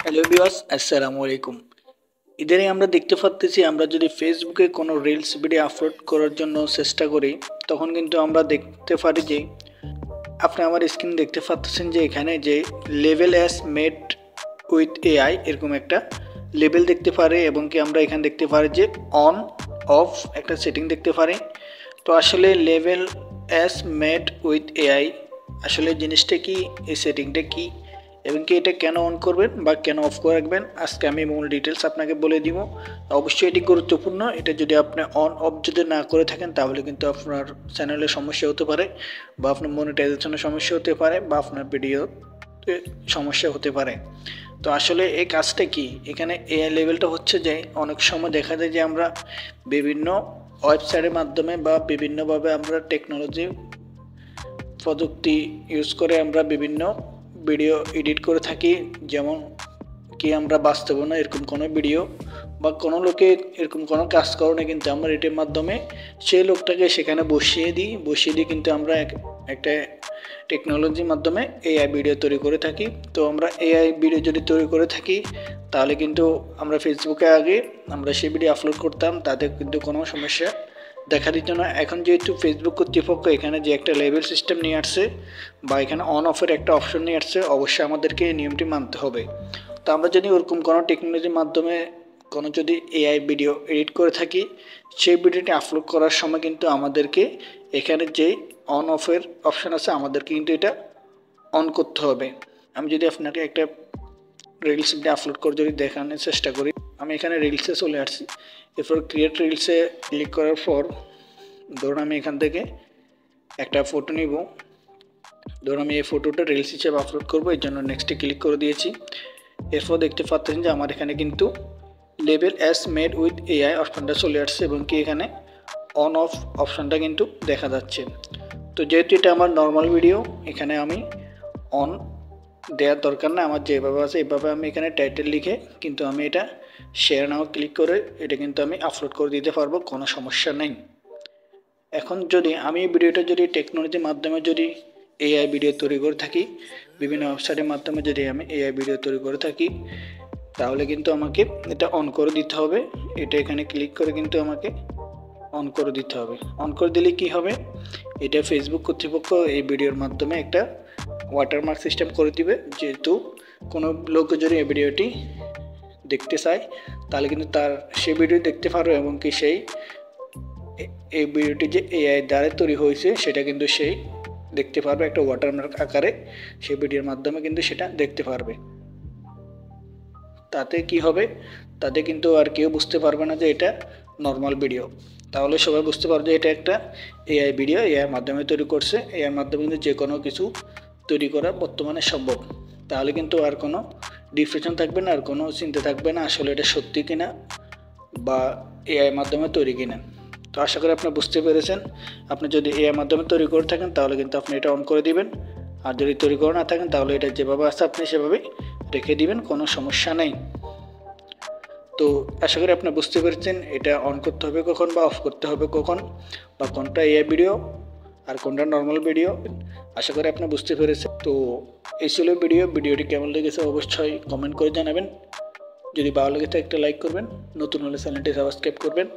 Hello viewers, আসসালামু আলাইকুম। ইদানিং আমরা দেখতে পাচ্ছি আমরা যদি ফেসবুকে কোনো রিলস ভিডিও আপলোড করার জন্য চেষ্টা করি, তখন কিন্তু আমরা দেখতে পারি যে আপনি আমার স্ক্রিন দেখতে পাচ্ছেন যে এখানে যে level as made with AI এরকম একটা লেভেল দেখতে পারে, এবং কি আমরা এখানে দেখতে পারি যে অন অফ একটা সেটিং দেখতে পারি। তো আসলে level as made with AI আসলে জিনিসটা কি, এই সেটিংটা কি, এবং কি এটা কেন অন করবেন বা কেন অফ করে রাখবেন, আজকে আমি মূল ডিটেলস আপনাকে বলে দিব। অবশ্যই এটি গুরুত্বপূর্ণ। এটা যদি আপনি অন অফ যদি না করে থাকেন তাহলে কিন্তু আপনার চ্যানেলে সমস্যা হতে পারে, বা আপনার মনিটাইজেশনের সমস্যা হতে পারে, বা আপনার ভিডিও সমস্যা হতে পারে। তো আসলে এই কাজটা কি, এখানে এআই লেভেলটা হচ্ছে যে অনেক সময় দেখা যায় যে আমরা বিভিন্ন ওয়েবসাইটের মাধ্যমে বা বিভিন্নভাবে আমরা টেকনোলজি প্রযুক্তি ইউজ করে আমরা বিভিন্ন ভিডিও এডিট করে থাকি। যেমন কি আমরা বাস্তবে না এরকম কোনো ভিডিও বা কোনো লোকে এরকম কোনো কাজ করে না, কিন্তু আমরা এটির মাধ্যমে সেই লোকটাকে সেখানে বসিয়ে দিই কিন্তু আমরা একটা টেকনোলজির মাধ্যমে এআই ভিডিও তৈরি করে থাকি। তো আমরা এআই ভিডিও যদি তৈরি করে থাকি তাহলে কিন্তু আমরা ফেসবুকে আগে আমরা সেই ভিডিও আপলোড করতাম, তাতে কিন্তু কোনো সমস্যা দেখা দিত না। এখন যেহেতু ফেসবুক কর্তৃপক্ষ এখানে যে একটা লেভেল সিস্টেম নিয়ে আসছে বা এখানে অন অফের একটা অপশন নিয়ে আসছে, অবশ্যই আমাদেরকে এই নিয়মটি মানতে হবে। তো আমরা যদি ওরকম কোনো টেকনোলজির মাধ্যমে কোনো যদি এআই ভিডিও এডিট করে থাকি, সেই ভিডিওটি আপলোড করার সময় কিন্তু আমাদেরকে এখানে যে অন অফের অপশান আছে আমাদেরকে কিন্তু এটা অন করতে হবে। আমি যদি আপনাকে একটা রিলস ভিডিও আপলোড করে যদি দেখানোর চেষ্টা করি, আমি এখানে রিলসে চলে আসছি। এরপর ক্রিয়েট রিলসে ক্লিক করার পর ধরুন আমি এখান থেকে একটা ফটো নিব। ধরুন আমি এই ফটোটা রিলস হিসেবে আপলোড করবো, এর জন্য নেক্সটে ক্লিক করে দিয়েছি। এরপর দেখতে পাচ্ছেন যে আমার এখানে কিন্তু level as made with AI অপশানটা চলে আসছে, এবং কি এখানে অন অফ অপশানটা কিন্তু দেখা যাচ্ছে। তো যেহেতু এটা আমার নর্মাল ভিডিও, এখানে আমি অন দেওয়ার দরকার না, আমার যেভাবে আছে এভাবে আমি এখানে টাইটেল লিখে কিন্তু আমি এটা শেয়ার নাও ক্লিক করে এটা কিন্তু আমি আপলোড করে দিতে পারবো, কোনো সমস্যা নেই। এখন যদি আমি এই ভিডিওটা যদি টেকনোলজির মাধ্যমে যদি এআই ভিডিও তৈরি করে থাকি, বিভিন্ন ওয়েবসাইটের মাধ্যমে যদি আমি এআই ভিডিও তৈরি করে থাকি, তাহলে কিন্তু আমাকে এটা অন করে দিতে হবে। এটা এখানে ক্লিক করে কিন্তু আমাকে অন করে দিতে হবে। অন করে দিলে কি হবে, এটা ফেসবুক কর্তৃপক্ষ এই ভিডিওর মাধ্যমে একটা ওয়াটারমার্ক সিস্টেম করে দিবে। যেহেতু কোনো লোক যদি এই ভিডিওটি দেখতে চায় তাহলে কিন্তু তার সেই ভিডিও দেখতে পারবে, এবং কি সেই এই ভিডিওটি যে এআই দ্বারা তৈরি হয়েছে সেটা কিন্তু সেই দেখতে পারবে একটা ওয়াটারমার্ক আকারে, সেই ভিডিওর মাধ্যমে কিন্তু সেটা দেখতে পারবে। তাতে কি হবে, তাতে কিন্তু আর কেউ বুঝতে পারবে না যে এটা নর্মাল ভিডিও। তাহলে সবাই বুঝতে পারবে এটা একটা এআই ভিডিও, এআইয়ের মাধ্যমে তৈরি করছে। এআইয়ের মাধ্যমে কিন্তু যে কোনো কিছু তৈরি করা বর্তমানে সম্ভব। তাহলে কিন্তু আর কোনো ডিফারেন্স থাকবে না, আর কোনো চিন্তা থাকবে না আসলে এটা সত্যি কিনা বা এআইয়ের মাধ্যমে তৈরি কিনা। তো আশা করি আপনি বুঝতে পেরেছেন। আপনি যদি এআইয়ের মাধ্যমে তৈরি করে থাকেন তাহলে কিন্তু আপনি এটা অন করে দিবেন, আর যদি তৈরি করে না থাকেন তাহলে এটা যেভাবে আছে আপনি সেভাবেই রেখে দিবেন, কোনো সমস্যা নেই। তো আশা করি আপনি বুঝতে পেরেছেন এটা অন করতে হবে কখন বা অফ করতে হবে কখন, বা কোনটা এআই ভিডিও আর কোনটা নর্মাল ভিডিও। আশা করি আপনি বুঝতে পেরেছেন। তো এই ছিল ভিডিওটি কেমন লেগেছে অবশ্যই কমেন্ট করে জানাবেন। যদি ভালো লেগে থাকে একটা লাইক করবেন, নতুন হলে চ্যানেলটি সাবস্ক্রাইব করবেন।